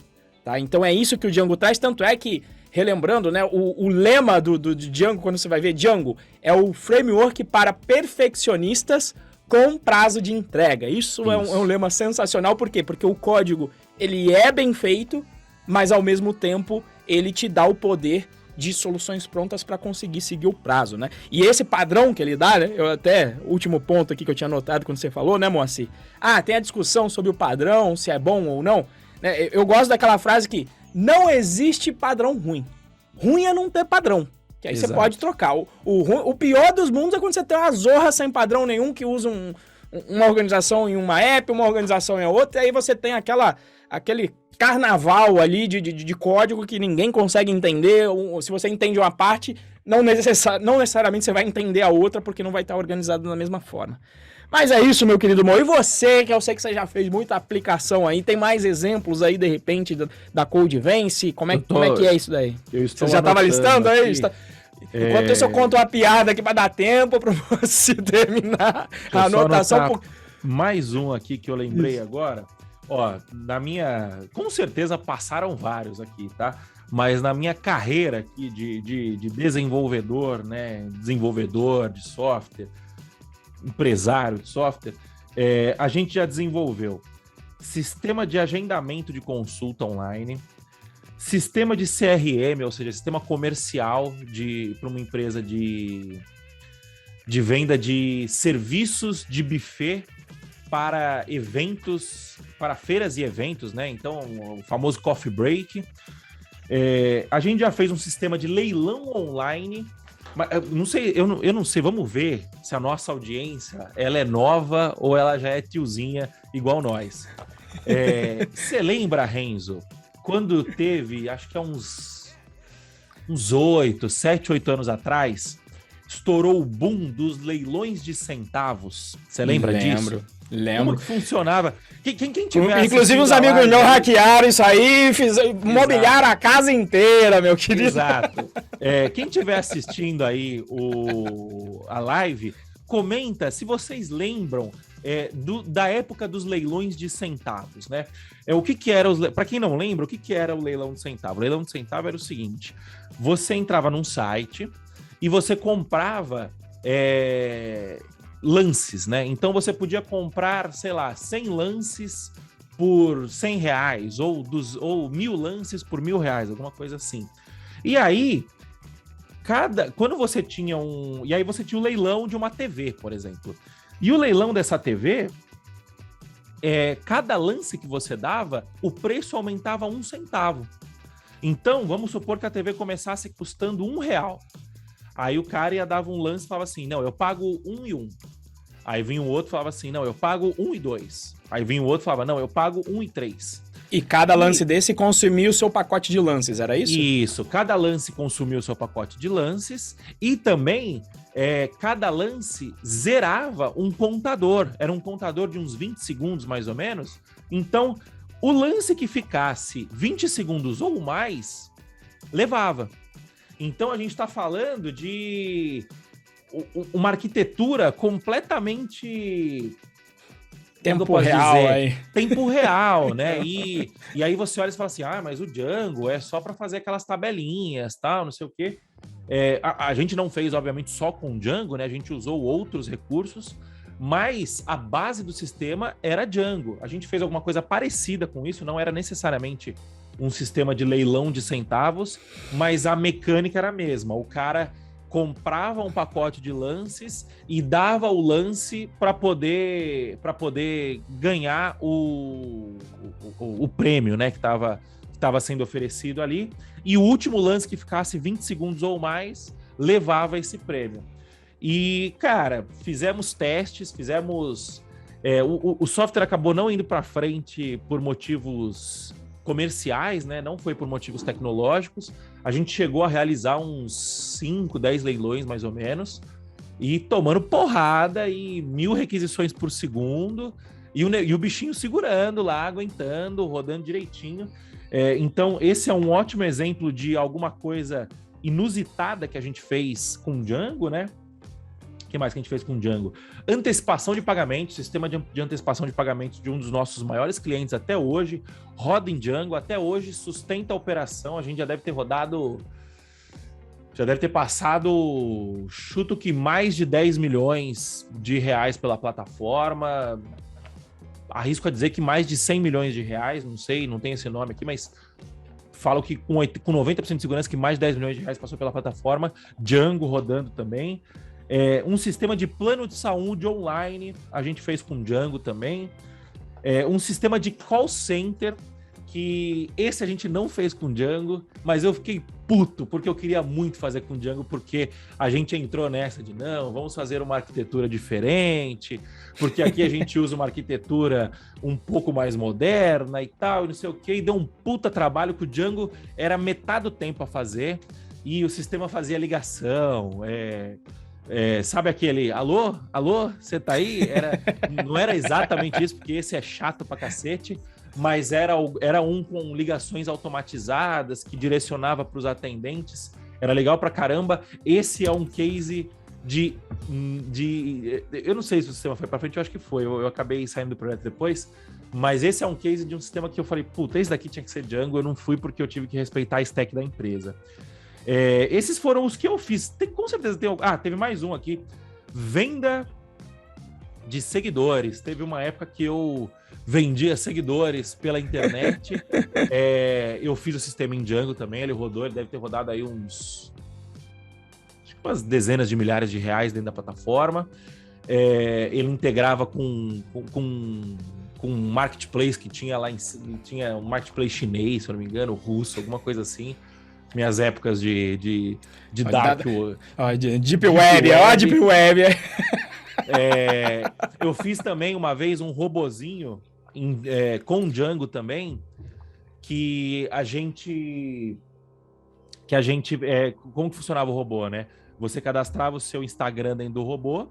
Speaker 1: tá? Então é isso que o Django traz, tanto é que, relembrando, né, o lema do Django, quando você vai ver Django, é o framework para perfeccionistas com prazo de entrega. Isso. É um lema sensacional, por quê? Porque o código, ele é bem feito, mas ao mesmo tempo ele te dá o poder de soluções prontas para conseguir seguir o prazo, né? E esse padrão que ele dá, né? Eu até, último ponto aqui que eu tinha anotado quando você falou, né, Moacir? Tem a discussão sobre o padrão, se é bom ou não, né? Eu gosto daquela frase que não existe padrão ruim. Ruim é não ter padrão. Que aí Exato. Você pode trocar. O pior dos mundos é quando você tem uma zorra sem padrão nenhum que usa uma organização em uma app, uma organização em outra, e aí você tem aquele carnaval ali de código que ninguém consegue entender. Se você entende uma parte, não necessariamente você vai entender a outra, porque não vai estar organizado da mesma forma. Mas é isso, meu querido Mo. E você, que eu sei que você já fez muita aplicação aí, tem mais exemplos aí, de repente, da Codevence? Como é que é isso daí?
Speaker 2: Você
Speaker 1: já estava listando aí? Enquanto isso, eu conto uma piada aqui pra dar tempo pra você terminar a anotação.
Speaker 2: Mais um aqui que eu lembrei agora. Ó, com certeza passaram vários aqui, tá? Mas na minha carreira aqui de desenvolvedor, né? Desenvolvedor de software, empresário de software, a gente já desenvolveu sistema de agendamento de consulta online, sistema de CRM, ou seja, sistema comercial para uma empresa de venda de serviços de buffet para eventos, para feiras e eventos, né? Então, o famoso coffee break. A gente já fez um sistema de leilão online. Mas eu não sei, vamos ver se a nossa audiência ela é nova ou ela já é tiozinha igual nós. Você lembra, Renzo, quando teve, acho que há uns 7, 8 anos atrás, estourou o boom dos leilões de centavos? Você lembra disso?
Speaker 1: Lembro.
Speaker 2: Como que funcionava? Quem tiver
Speaker 1: inclusive os amigos meus hackearam isso aí, mobiliaram a casa inteira, meu querido.
Speaker 2: Exato. Quem estiver assistindo aí a live, comenta se vocês lembram da época dos leilões de centavos, né? O que era para quem não lembra, o que era o leilão de centavo? O leilão de centavo era o seguinte: você entrava num site e você comprava lances, né? Então você podia comprar, sei lá, 100 lances por R$100 ou 1.000 lances por R$1.000, alguma coisa assim. E aí, quando você tinha e aí você tinha o leilão de uma TV, por exemplo. E o leilão dessa TV, cada lance que você dava, o preço aumentava 1 centavo. Então, vamos supor que a TV começasse custando R$1. Aí o cara ia dar um lance e falava assim, não, eu pago 1 e 1. Aí vinha um outro e falava assim, não, eu pago 1 e 2. Aí vinha o outro e falava, não, eu pago 1 e 3.
Speaker 1: E cada lance desse consumia o seu pacote de lances, era isso?
Speaker 2: Isso, cada lance consumia o seu pacote de lances e também cada lance zerava um contador. Era um contador de uns 20 segundos, mais ou menos. Então, o lance que ficasse 20 segundos ou mais, levava. Então, a gente está falando de uma arquitetura completamente...
Speaker 1: Tempo real, aí.
Speaker 2: Tempo real, né? E aí você olha e fala assim, mas o Django é só para fazer aquelas tabelinhas, tal, não sei o quê. A gente não fez, obviamente, só com Django, né? A gente usou outros recursos, mas a base do sistema era Django. A gente fez alguma coisa parecida com isso, não era necessariamente um sistema de leilão de centavos, mas a mecânica era a mesma. O cara comprava um pacote de lances e dava o lance para poder ganhar o prêmio, né, que estava sendo oferecido ali. E o último lance que ficasse 20 segundos ou mais levava esse prêmio. E, cara, fizemos testes, o software acabou não indo para frente por motivos comerciais, né? Não foi por motivos tecnológicos. A gente chegou a realizar uns 5, 10 leilões, mais ou menos, e tomando porrada e 1.000 requisições por segundo, e o bichinho segurando lá, aguentando, rodando direitinho. Então, esse é um ótimo exemplo de alguma coisa inusitada que a gente fez com Django, né? O que mais que a gente fez com Django? Antecipação de pagamentos, sistema de antecipação de pagamentos de um dos nossos maiores clientes até hoje, roda em Django, até hoje sustenta a operação, a gente já deve ter passado, chuto que mais de 10 milhões de reais pela plataforma, arrisco a dizer que mais de 100 milhões de reais, não sei, não tem esse nome aqui, mas falo que com 90% de segurança que mais de 10 milhões de reais passou pela plataforma, Django rodando também. Um sistema de plano de saúde online, a gente fez com Django também. Um sistema de call center, que esse a gente não fez com Django, mas eu fiquei puto, porque eu queria muito fazer com Django, porque a gente entrou nessa de, não, vamos fazer uma arquitetura diferente, porque aqui a gente usa uma arquitetura um pouco mais moderna e tal, e não sei o quê, e deu um puta trabalho que o Django era metade do tempo a fazer, e o sistema fazia ligação, sabe aquele, alô, você tá aí? Não era exatamente isso, porque esse é chato pra cacete, mas era um com ligações automatizadas que direcionava para os atendentes Era legal pra caramba. Esse é um case de eu não sei se o sistema foi pra frente, eu acho que foi. Eu acabei saindo do projeto depois, mas esse é um case de um sistema que eu falei, puta, esse daqui tinha que ser Django, eu não fui porque eu tive que respeitar a stack da empresa. Esses foram os que eu fiz. Com certeza tem... teve mais um aqui. Venda de seguidores. Teve uma época que eu vendia seguidores pela internet. Eu fiz o sistema em Django também, ele rodou, ele deve ter rodado aí umas dezenas de milhares de reais dentro da plataforma. Ele integrava com um marketplace que tinha lá, tinha um marketplace chinês, se eu não me engano, russo, alguma coisa assim. Minhas épocas de dark web.
Speaker 1: Deep Web, ó, Deep Web.
Speaker 2: Eu fiz também uma vez um robozinho com Django também, que a gente como que funcionava o robô, né? Você cadastrava o seu Instagram dentro do robô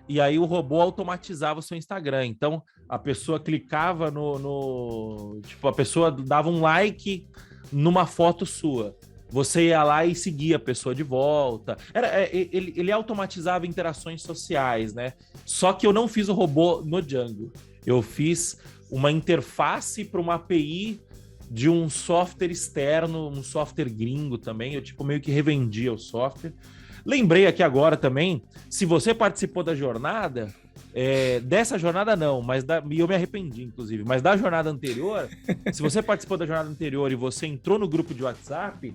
Speaker 2: e aí o robô automatizava o seu Instagram. Então a pessoa clicava tipo, a pessoa dava um like numa foto sua. Você ia lá e seguia a pessoa de volta. Ele automatizava interações sociais, né? Só que eu não fiz o robô no Django. Eu fiz uma interface para uma API de um software externo, um software gringo também. Eu tipo meio que revendia o software. Lembrei aqui agora também, se você participou da jornada, dessa jornada não, e eu me arrependi, inclusive, mas da jornada anterior, se você participou da jornada anterior e você entrou no grupo de WhatsApp,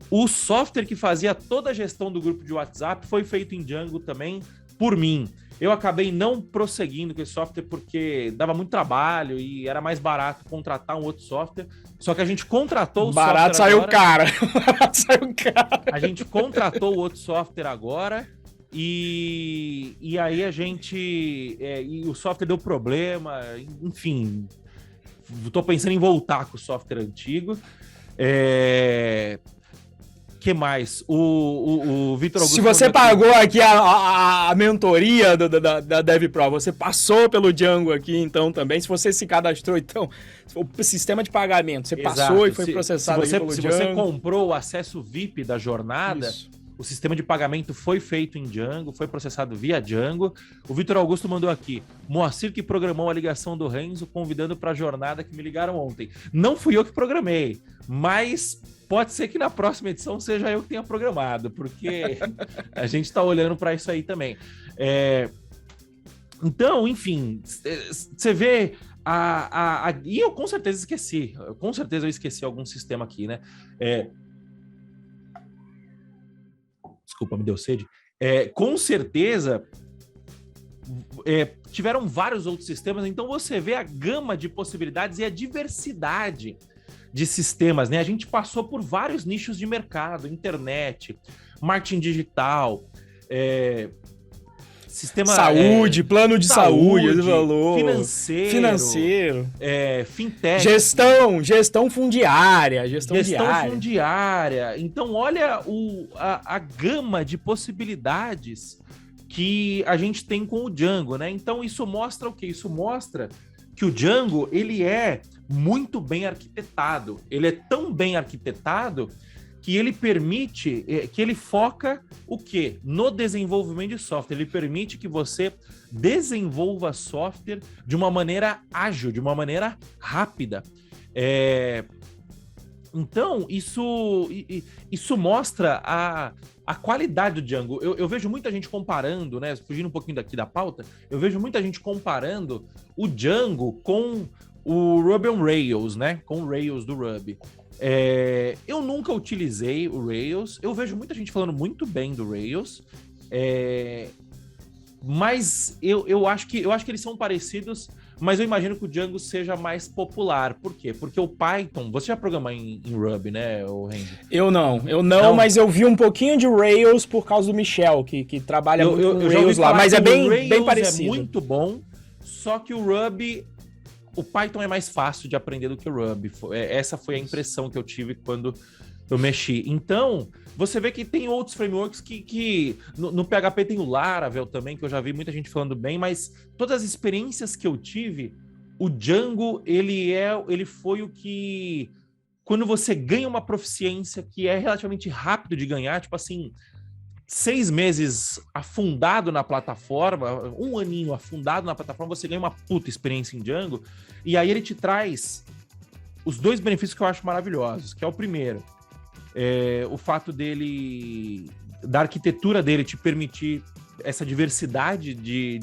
Speaker 2: o software que fazia toda a gestão do grupo de WhatsApp foi feito em Django também por mim. Eu acabei não prosseguindo com esse software porque dava muito trabalho e era mais barato contratar um outro software. Só que a gente contratou o
Speaker 1: barato
Speaker 2: software agora.
Speaker 1: Barato saiu caro.
Speaker 2: A gente contratou o outro software agora e aí a gente... e o software deu problema, enfim. Tô pensando em voltar com o software antigo. Que mais? O Vitor Augusto...
Speaker 1: Se você pagou aqui a mentoria da DevPro, você passou pelo Django aqui, então, também. Se você se cadastrou, então, o sistema de pagamento, você passou e foi processado pelo Django.
Speaker 2: Se você comprou o acesso VIP da jornada, isso. O sistema de pagamento foi feito em Django, foi processado via Django. O Vitor Augusto mandou aqui, Moacir que programou a ligação do Renzo, convidando para a jornada que me ligaram ontem. Não fui eu que programei, mas... pode ser que na próxima edição seja eu que tenha programado, porque a gente está olhando para isso aí também. Então, enfim, você vê e eu com certeza esqueci. Com certeza eu esqueci algum sistema aqui, né? Desculpa, me deu sede. Com certeza tiveram vários outros sistemas, então você vê a gama de possibilidades e a diversidade de sistemas, né? A gente passou por vários nichos de mercado, internet, marketing digital, sistema...
Speaker 1: Saúde, plano de saúde, ele falou.
Speaker 2: Financeiro. Fintech.
Speaker 1: Gestão fundiária. Gestão
Speaker 2: fundiária. Então, olha a gama de possibilidades que a gente tem com o Django, né? Então, isso mostra o quê? Isso mostra que o Django, ele é muito bem arquitetado. Ele é tão bem arquitetado que ele permite, que ele foca o quê? No desenvolvimento de software. Ele permite que você desenvolva software de uma maneira ágil, de uma maneira rápida. Então, isso mostra a qualidade do Django. Eu vejo muita gente comparando, né? Fugindo um pouquinho daqui da pauta, eu vejo muita gente comparando o Django com o Ruby on Rails, né? Com o Rails do Ruby. Eu nunca utilizei o Rails. Eu vejo muita gente falando muito bem do Rails. Mas eu acho que eles são parecidos, mas eu imagino que o Django seja mais popular. Por quê? Porque o Python... Você já programa em Ruby, né, Randy?
Speaker 1: Eu não, mas eu vi um pouquinho de Rails por causa do Michel, que trabalha muito com Rails lá. Mas é bem parecido.
Speaker 2: É muito bom, só que o Ruby... O Python é mais fácil de aprender do que o Ruby. Essa foi a impressão que eu tive quando eu mexi. Então, você vê que tem outros frameworks que no PHP tem o Laravel também, que eu já vi muita gente falando bem, mas todas as experiências que eu tive, o Django, ele foi o que quando você ganha uma proficiência que é relativamente rápido de ganhar, tipo assim, 6 meses afundado na plataforma, 1 aninho afundado na plataforma, você ganha uma puta experiência em Django, e aí ele te traz os 2 benefícios que eu acho maravilhosos, que é o primeiro, o fato dele, da arquitetura dele te permitir essa diversidade de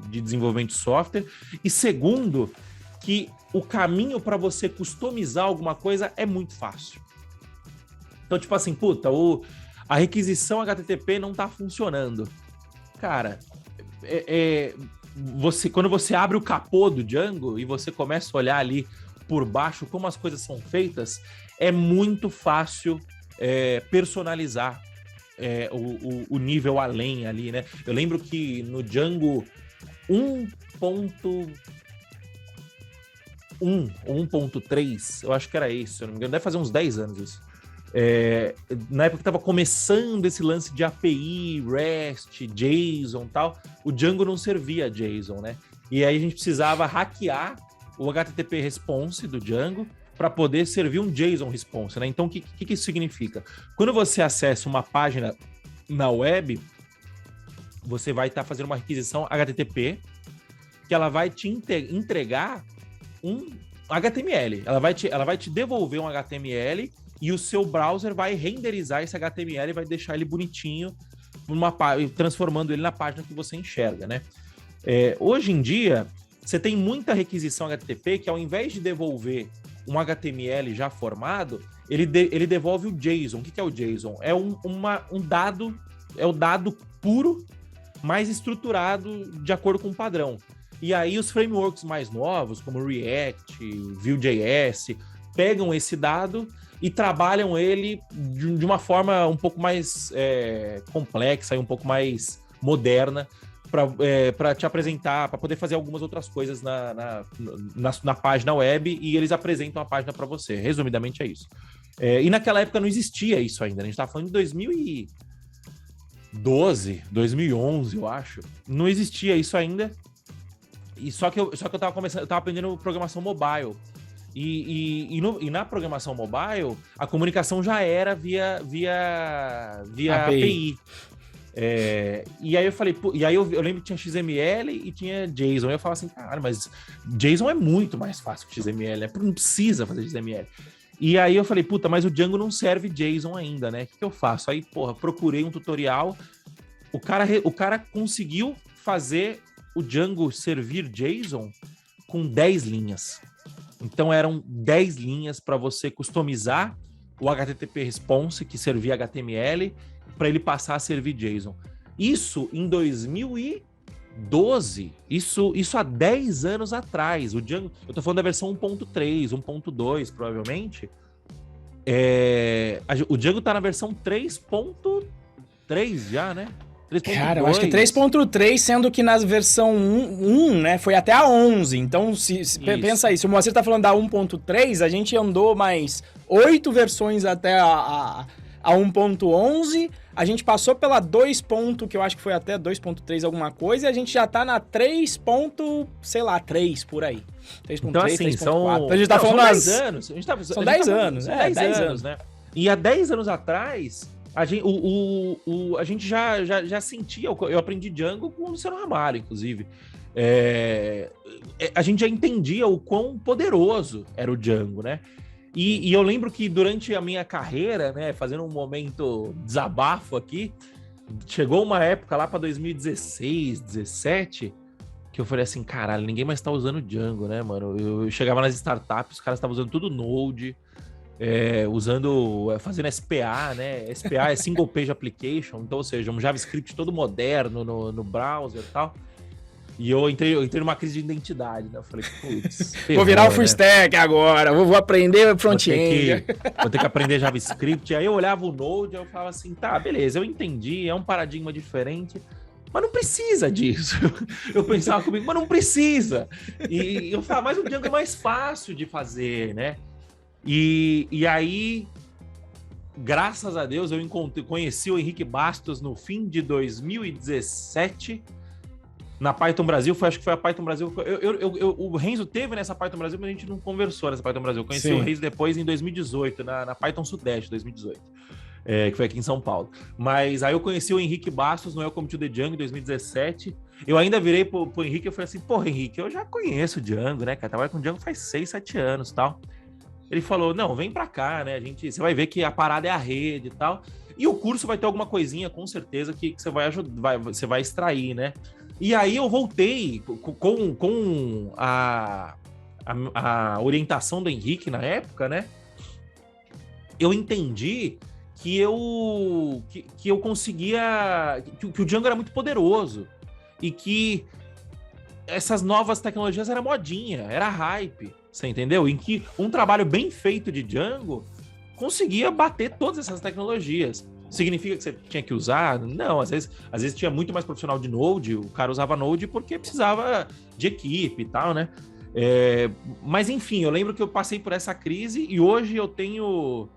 Speaker 2: desenvolvimento de software, e segundo, que o caminho para você customizar alguma coisa é muito fácil. Então, tipo assim, puta, a requisição HTTP não tá funcionando. Cara, quando você abre o capô do Django e você começa a olhar ali por baixo como as coisas são feitas, é muito fácil personalizar o nível além ali, né? Eu lembro que no Django 1.1 ou 1.3, eu acho que era isso, se eu não me engano, deve fazer uns 10 anos isso. Na época que estava começando esse lance de API, REST, JSON e tal, o Django não servia JSON, né? E aí a gente precisava hackear o HTTP response do Django para poder servir um JSON response, né? Então, o que isso significa? Quando você acessa uma página na web, você vai estar fazendo uma requisição HTTP, que ela vai te entregar um HTML. Ela vai te devolver um HTML e o seu browser vai renderizar esse HTML e vai deixar ele bonitinho, transformando ele na página que você enxerga, né? Hoje em dia, você tem muita requisição HTTP que, ao invés de devolver um HTML já formado, ele devolve o JSON. O que é o JSON? É um dado, é o dado puro, mais estruturado de acordo com o padrão. E aí os frameworks mais novos, como React, Vue.js, pegam esse dado e trabalham ele de uma forma um pouco mais complexa e um pouco mais moderna para te apresentar, para poder fazer algumas outras coisas na página web, e eles apresentam a página para você. Resumidamente é isso. E naquela época não existia isso ainda, né? A gente estava falando de 2012, 2011, eu acho. Não existia isso ainda. E só que eu tava aprendendo programação mobile. E na programação mobile, a comunicação já era via API. E aí eu falei, eu lembro que tinha XML e tinha JSON. E eu falava assim, cara, mas JSON é muito mais fácil que XML, né? Não precisa fazer XML. E aí eu falei, puta, mas o Django não serve JSON ainda, né? O que eu faço? Aí, procurei um tutorial. O cara conseguiu fazer o Django servir JSON com 10 linhas. Então eram 10 linhas para você customizar o HTTP response, que servia HTML, para ele passar a servir JSON. Isso em 2012, isso há 10 anos atrás. O Django, eu tô falando da versão 1.3, 1.2, provavelmente. O Django tá na versão 3.3 já, né? 3.2.
Speaker 1: Cara, eu acho que 3.3, sendo que na versão 1, né, foi até a 11. Então, pensa aí, se o Moacir tá falando da 1.3, a gente andou mais 8 versões até a 1.11, a gente passou pela 2. Que eu acho que foi até 2.3 alguma coisa, e a gente já tá na 3. sei lá, 3 por aí. 3.3,
Speaker 2: então, assim,
Speaker 1: 3.4.
Speaker 2: Então
Speaker 1: a gente tá falando
Speaker 2: 10 anos.
Speaker 1: São 10 anos,
Speaker 2: 10 anos, né? E há 10 anos atrás, a gente já sentia, eu aprendi Django com o Luciano Ramalho, inclusive. A gente já entendia o quão poderoso era o Django, né? E eu lembro que durante a minha carreira, né, fazendo um momento desabafo aqui, chegou uma época lá para 2016, 17, que eu falei assim, caralho, ninguém mais tá usando Django, né, mano? Eu chegava nas startups, os caras estavam usando tudo Node, fazendo SPA, né? SPA é Single Page Application, então, ou seja, um JavaScript todo moderno no browser e tal. E eu entrei numa crise de identidade, né? Eu falei, putz,
Speaker 1: vou virar o full stack agora, vou aprender front-end.
Speaker 2: Vou ter que aprender JavaScript. Aí eu olhava o Node e eu falava assim, tá, beleza, eu entendi, é um paradigma diferente, mas não precisa disso. Eu pensava comigo, mas não precisa. E eu falava, mas o Django é mais fácil de fazer, né? E aí, graças a Deus, conheci o Henrique Bastos no fim de 2017. na Python Brasil, acho que foi a Python Brasil. O Renzo teve nessa Python Brasil, mas a gente não conversou nessa Python Brasil. Eu conheci o Renzo depois em 2018, na Python Sudeste 2018, que foi aqui em São Paulo. Mas aí eu conheci o Henrique Bastos no Welcome to the Django em 2017. Eu ainda virei pro Henrique e falei assim, porra, Henrique, eu já conheço o Django, né, cara? Trabalho com o Django faz 6, 7 anos e tal. Ele falou, não, vem pra cá, né? Você vai ver que a parada é a rede e tal. E o curso vai ter alguma coisinha, com certeza, que você vai ajudar, você vai extrair, né? E aí eu voltei com a orientação do Henrique na época, né? Eu entendi que eu conseguia... Que o Django era muito poderoso. E que essas novas tecnologias era modinha, era hype, você entendeu? Em que um trabalho bem feito de Django conseguia bater todas essas tecnologias. Significa que você tinha que usar? Não, às vezes tinha muito mais profissional de Node, o cara usava Node porque precisava de equipe e tal, né? Mas enfim, eu lembro que eu passei por essa crise e hoje eu tenho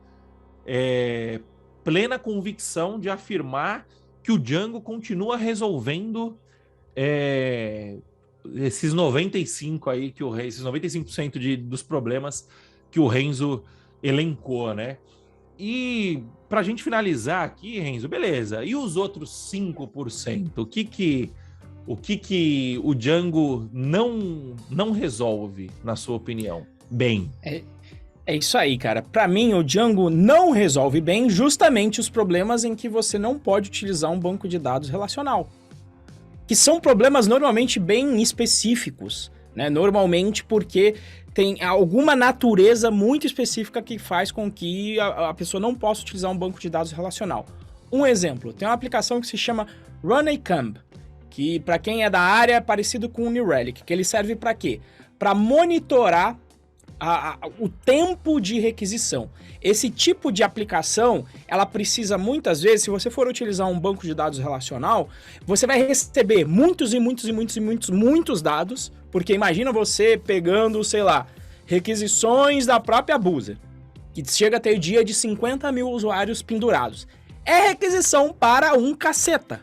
Speaker 2: plena convicção de afirmar que o Django continua resolvendo esses 95% aí esses 95% dos problemas que o Renzo elencou, né? E pra gente finalizar aqui, Renzo, beleza. E os outros 5%? O que o Django não resolve, na sua opinião? Bem.
Speaker 1: É isso aí, cara. Pra mim, o Django não resolve bem justamente os problemas em que você não pode utilizar um banco de dados relacional. Que são problemas normalmente bem específicos, né? Normalmente porque tem alguma natureza muito específica que faz com que a pessoa não possa utilizar um banco de dados relacional. Um exemplo, tem uma aplicação que se chama RunACamb, que para quem é da área é parecido com o New Relic, que ele serve para quê? Para monitorar o tempo de requisição. Esse tipo de aplicação, ela precisa muitas vezes, se você for utilizar um banco de dados relacional, você vai receber muitos dados, porque imagina você pegando, sei lá, requisições da própria Buser, que chega a ter dia de 50 mil usuários pendurados. É requisição para um caceta.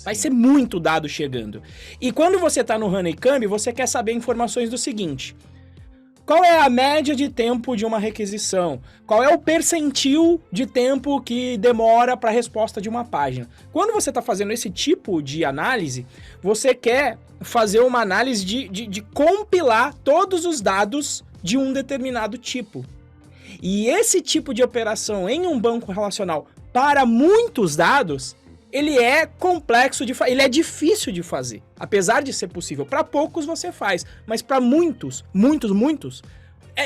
Speaker 1: Vai ser muito dado chegando. E quando você está no RunACamb, você quer saber informações do seguinte: qual é a média de tempo de uma requisição? Qual é o percentil de tempo que demora para a resposta de uma página? Quando você está fazendo esse tipo de análise, você quer fazer uma análise de compilar todos os dados de um determinado tipo. E esse tipo de operação em um banco relacional para muitos dados, ele é complexo ele é difícil de fazer. Apesar de ser possível, para poucos você faz, mas para muitos,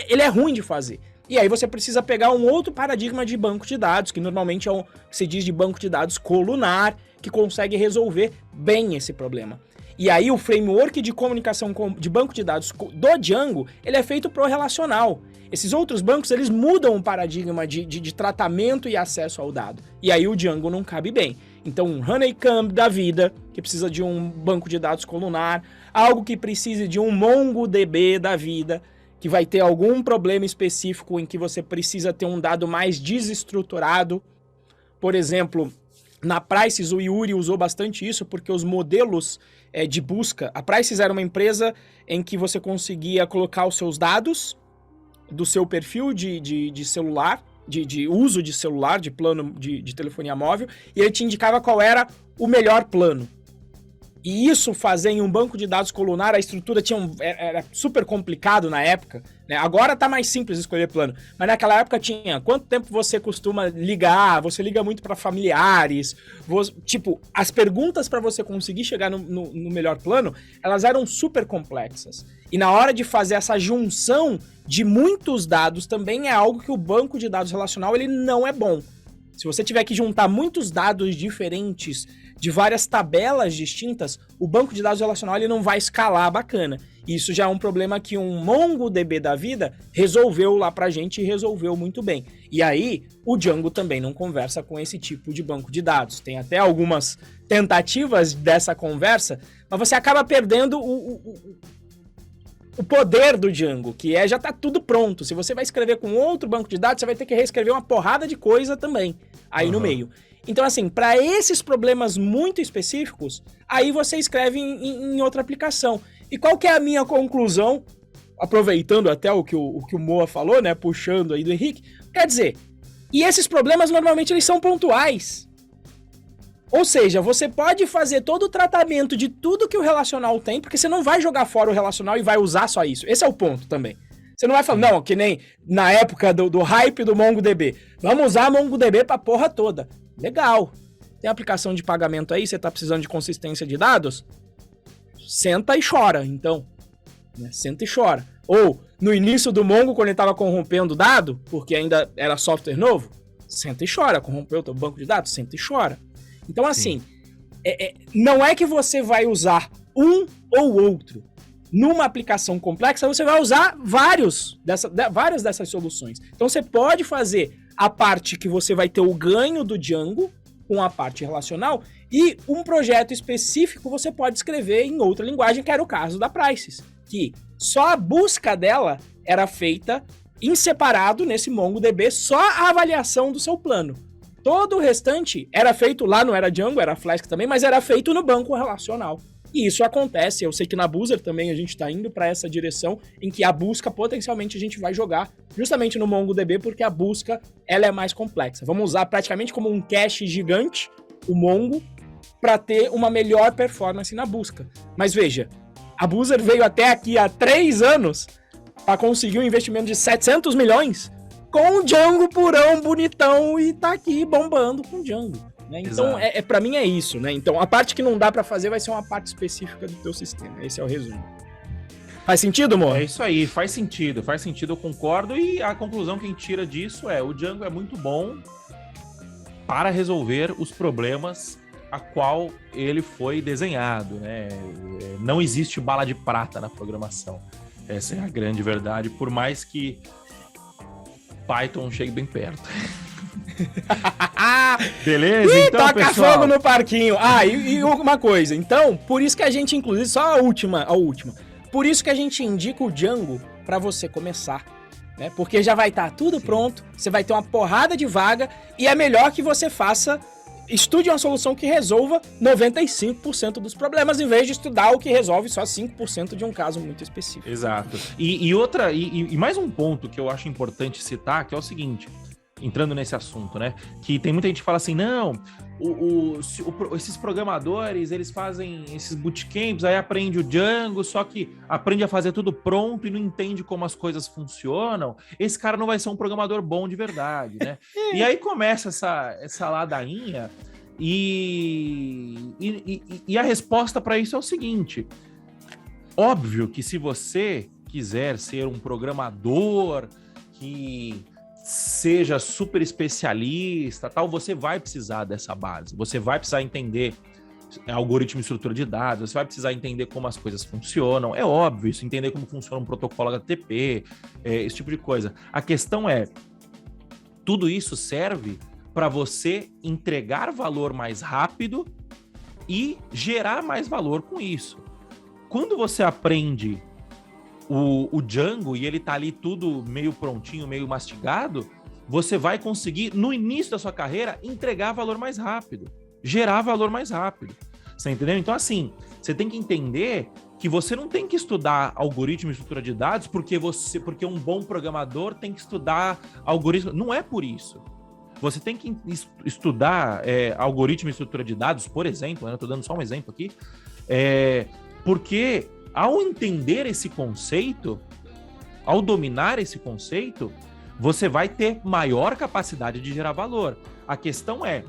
Speaker 1: ele é ruim de fazer. E aí você precisa pegar um outro paradigma de banco de dados, que normalmente se diz de banco de dados colunar, que consegue resolver bem esse problema. E aí o framework de comunicação de banco de dados do Django, ele é feito pro relacional. Esses outros bancos, eles mudam o paradigma de tratamento e acesso ao dado. E aí o Django não cabe bem. Então, um RunACamb da vida, que precisa de um banco de dados colunar, algo que precise de um MongoDB da vida, que vai ter algum problema específico em que você precisa ter um dado mais desestruturado. Por exemplo, na Prices, o Yuri usou bastante isso, porque os modelos de busca... A Prices era uma empresa em que você conseguia colocar os seus dados do seu perfil de celular, de uso de celular, de plano de telefonia móvel, e ele te indicava qual era o melhor plano. E isso fazer em um banco de dados colunar, a estrutura era super complicado na época, né? Agora tá mais simples escolher plano, mas naquela época tinha quanto tempo você costuma ligar, você liga muito para familiares, as perguntas para você conseguir chegar no melhor plano, elas eram super complexas. E na hora de fazer essa junção de muitos dados também é algo que o banco de dados relacional ele não é bom. Se você tiver que juntar muitos dados diferentes de várias tabelas distintas, o banco de dados relacional ele não vai escalar bacana. Isso já é um problema que um MongoDB da vida resolveu lá pra gente e resolveu muito bem. E aí, o Django também não conversa com esse tipo de banco de dados. Tem até algumas tentativas dessa conversa, mas você acaba perdendo o poder do Django, que já tá tudo pronto. Se você vai escrever com outro banco de dados, você vai ter que reescrever uma porrada de coisa também aí no meio. Então, assim, para esses problemas muito específicos, aí você escreve em outra aplicação. E qual que é a minha conclusão? Aproveitando até o que o Moa falou, né? Puxando aí do Henrique. Quer dizer, e esses problemas normalmente eles são pontuais. Ou seja, você pode fazer todo o tratamento de tudo que o relacional tem, porque você não vai jogar fora o relacional e vai usar só isso. Esse é o ponto também. Você não vai falar, não, que nem na época do hype do MongoDB. Vamos usar MongoDB pra porra toda. Legal. Tem aplicação de pagamento aí, você tá precisando de consistência de dados? Senta e chora, então. Né? Senta e chora. Ou, no início do Mongo, quando ele tava corrompendo dado, porque ainda era software novo, senta e chora. Corrompeu o teu banco de dados? Senta e chora. Então, assim, não é que você vai usar um ou outro. Numa aplicação complexa, você vai usar várias dessas soluções. Então, você pode fazer a parte que você vai ter o ganho do Django com a parte relacional e um projeto específico você pode escrever em outra linguagem, que era o caso da Prices, que só a busca dela era feita em separado nesse MongoDB, só a avaliação do seu plano. Todo o restante era feito, lá não era Django, era Flask também, mas era feito no banco relacional. E isso acontece, eu sei que na Boozer também a gente está indo para essa direção, em que a busca potencialmente a gente vai jogar justamente no MongoDB, porque a busca ela é mais complexa. Vamos usar praticamente como um cache gigante, o Mongo, para ter uma melhor performance na busca. Mas veja, a Boozer veio até aqui há 3 anos para conseguir um investimento de 700 milhões com o Django purão, bonitão, e tá aqui bombando com o Django. Né? Então, para mim é isso, né? Então, a parte que não dá para fazer vai ser uma parte específica do teu sistema. Esse é o resumo. Faz sentido, amor?
Speaker 2: É isso aí, faz sentido, eu concordo. E a conclusão que a gente tira disso é: o Django é muito bom para resolver os problemas a qual ele foi desenhado, né? Não existe bala de prata na programação. Essa é a grande verdade, por mais que Python chegue bem perto. Beleza?
Speaker 1: Ih,
Speaker 2: então,
Speaker 1: toca
Speaker 2: pessoal,
Speaker 1: fogo no parquinho. E uma coisa. Então, por isso que a gente, inclusive, só a última. Por isso que a gente indica o Django para você começar. Né? Porque já vai estar tudo pronto, você vai ter uma porrada de vaga e é melhor que você estude uma solução que resolva 95% dos problemas, em vez de estudar o que resolve só 5% de um caso muito específico.
Speaker 2: Exato. E mais um ponto que eu acho importante citar, que é o seguinte, entrando nesse assunto, né? Que tem muita gente que fala assim, não, esses programadores, eles fazem esses bootcamps, aí aprende o Django, só que aprende a fazer tudo pronto e não entende como as coisas funcionam. Esse cara não vai ser um programador bom de verdade, né? E aí começa essa ladainha e a resposta para isso é o seguinte: óbvio que se você quiser ser um programador que seja super especialista, tal, você vai precisar dessa base, você vai precisar entender algoritmo e estrutura de dados, você vai precisar entender como as coisas funcionam, é óbvio isso, entender como funciona um protocolo HTTP, esse tipo de coisa. A questão é, tudo isso serve para você entregar valor mais rápido e gerar mais valor com isso. Quando você aprende o Django e ele tá ali tudo meio prontinho, meio mastigado, você vai conseguir, no início da sua carreira, entregar valor mais rápido, gerar valor mais rápido. Você entendeu? Então, assim, você tem que entender que você não tem que estudar algoritmo e estrutura de dados porque um bom programador tem que estudar algoritmo. Não é por isso. Você tem que estudar algoritmo e estrutura de dados, por exemplo, né? Eu tô dando só um exemplo aqui, porque ao entender esse conceito, ao dominar esse conceito, você vai ter maior capacidade de gerar valor. A questão é,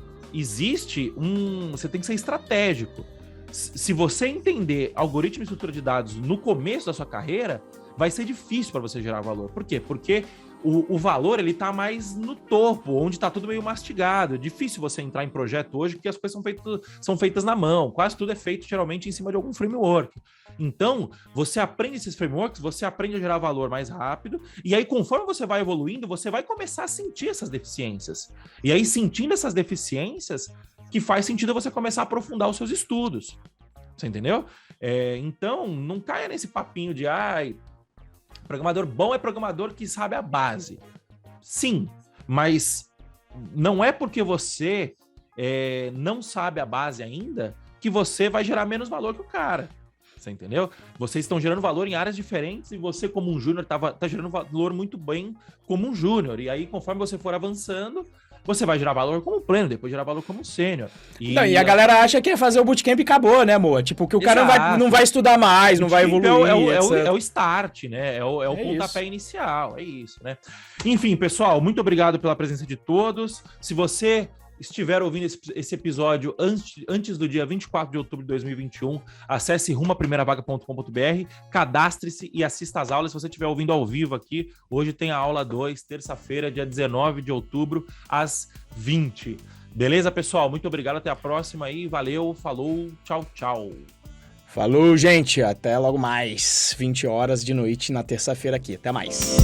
Speaker 2: você tem que ser estratégico. Se você entender algoritmo e estrutura de dados no começo da sua carreira, vai ser difícil para você gerar valor. Por quê? Porque o valor ele tá mais no topo, onde tá tudo meio mastigado. É difícil você entrar em projeto hoje, porque as coisas são feitas na mão. Quase tudo é feito geralmente em cima de algum framework. Então, você aprende esses frameworks, você aprende a gerar valor mais rápido, e aí conforme você vai evoluindo, você vai começar a sentir essas deficiências. E aí, sentindo essas deficiências, que faz sentido você começar a aprofundar os seus estudos. Você entendeu? Então, não caia nesse papinho de programador bom é programador que sabe a base. Sim, mas não é porque você não sabe a base ainda, que você vai gerar menos valor que o cara. Você entendeu? Vocês estão gerando valor em áreas diferentes e você, como um júnior, tá gerando valor muito bem como um júnior. E aí, conforme você for avançando, você vai gerar valor como pleno, depois gerar valor como sênior.
Speaker 1: E a galera acha que é fazer o bootcamp e acabou, né, amor? Tipo, que o cara não vai estudar mais, não vai evoluir.
Speaker 2: É o start, né? É o pontapé inicial, é isso, né? Enfim, pessoal, muito obrigado pela presença de todos. Se você estiver ouvindo esse episódio antes do dia 24 de outubro de 2021, acesse rumoaprimeiravaga.com.br, cadastre-se e assista às aulas. Se você estiver ouvindo ao vivo aqui, hoje tem a aula 2, terça-feira, dia 19 de outubro, às 20. Beleza, pessoal? Muito obrigado, até a próxima aí, valeu, falou, tchau, tchau.
Speaker 1: Falou, gente, até logo mais, 20 horas de noite na terça-feira aqui, até mais.